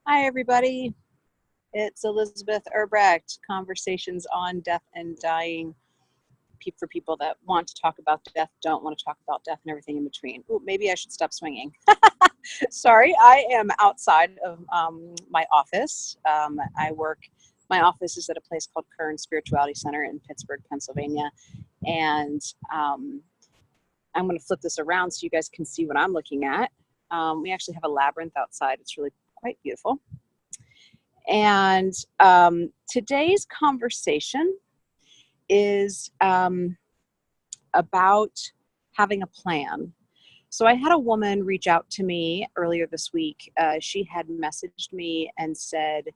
Hi, everybody. It's Elizabeth Erbrecht, Conversations on Death and Dying, for people that want to talk about death, don't want to talk about death, and everything in between. Ooh, maybe I should stop swinging. Sorry, I am outside of my office. My office is at a place called Kern Spirituality Center in Pittsburgh, Pennsylvania. And I'm going to flip this around so you guys can see what I'm looking at. We actually have a labyrinth outside. It's really quite beautiful. And today's conversation is about having a plan. So I had a woman reach out to me earlier this week. She had messaged me and said,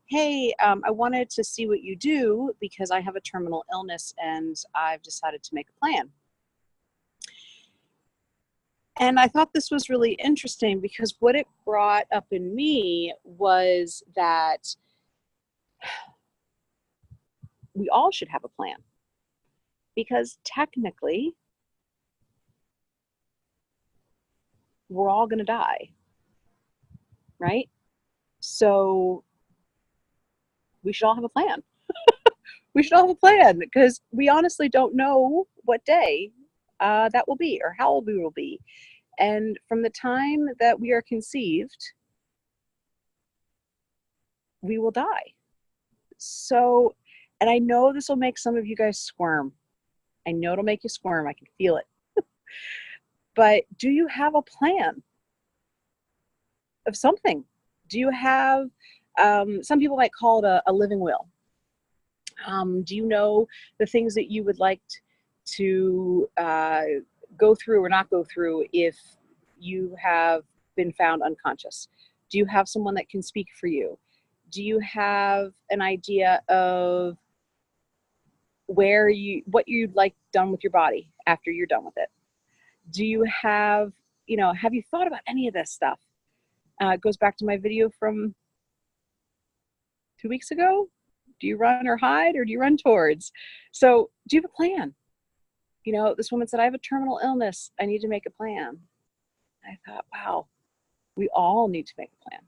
hey, I wanted to see what you do because I have a terminal illness and I've decided to make a plan. And I thought this was really interesting because what it brought up in me was that we all should have a plan, because technically we're all going to die, right? So we should all have a plan. We should all have a plan because we honestly don't know what day that will be or how old we will be. And from the time that we are conceived, we will die. So, and I know this will make some of you guys squirm. I know it'll make you squirm. I can feel it. But do you have a plan of something? Do you have, some people might call it a living will. Do you know the things that you would like to go through or not go through if you have been found unconscious? Do you have someone that can speak for you? Do you have an idea of what you'd like done with your body after you're done with it? Do you have you thought about any of this stuff? It goes back to my video from 2 weeks ago. Do you run or hide, or do you run towards? So do you have a plan? This woman said, I have a terminal illness. I need to make a plan. I thought, wow, we all need to make a plan.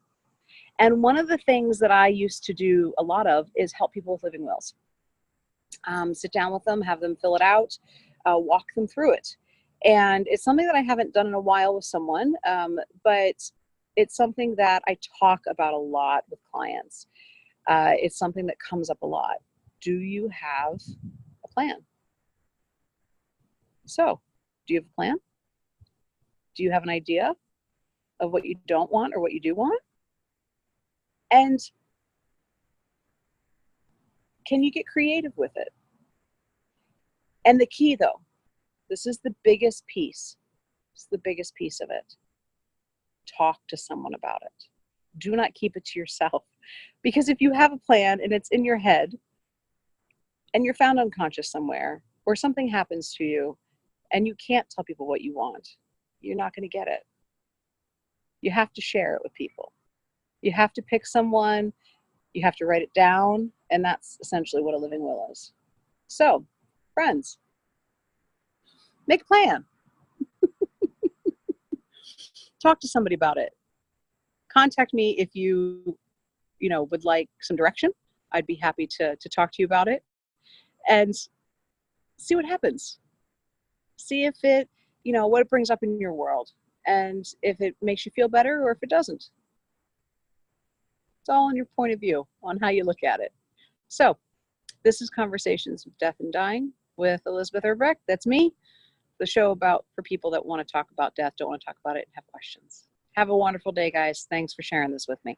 And one of the things that I used to do a lot of is help people with living wills. Sit down with them, have them fill it out, walk them through it. And it's something that I haven't done in a while with someone, but it's something that I talk about a lot with clients. It's something that comes up a lot. Do you have a plan? So, do you have a plan? Do you have an idea of what you don't want or what you do want? And can you get creative with it? And the key, though, this is the biggest piece. It's the biggest piece of it. Talk to someone about it. Do not keep it to yourself. Because if you have a plan and it's in your head and you're found unconscious somewhere or something happens to you and you can't tell people what you want, you're not going to get it. You have to share it with people. You have to pick someone, you have to write it down, and that's essentially what a living will is. So, friends, make a plan. Talk to somebody about it. Contact me if you would like some direction. I'd be happy to talk to you about it and see what happens. See if it, what it brings up in your world and if it makes you feel better or if it doesn't. It's all in your point of view on how you look at it. So this is Conversations with Death and Dying with Elizabeth Erbrecht. That's me. The show for people that want to talk about death, don't want to talk about it, and have questions. Have a wonderful day, guys. Thanks for sharing this with me.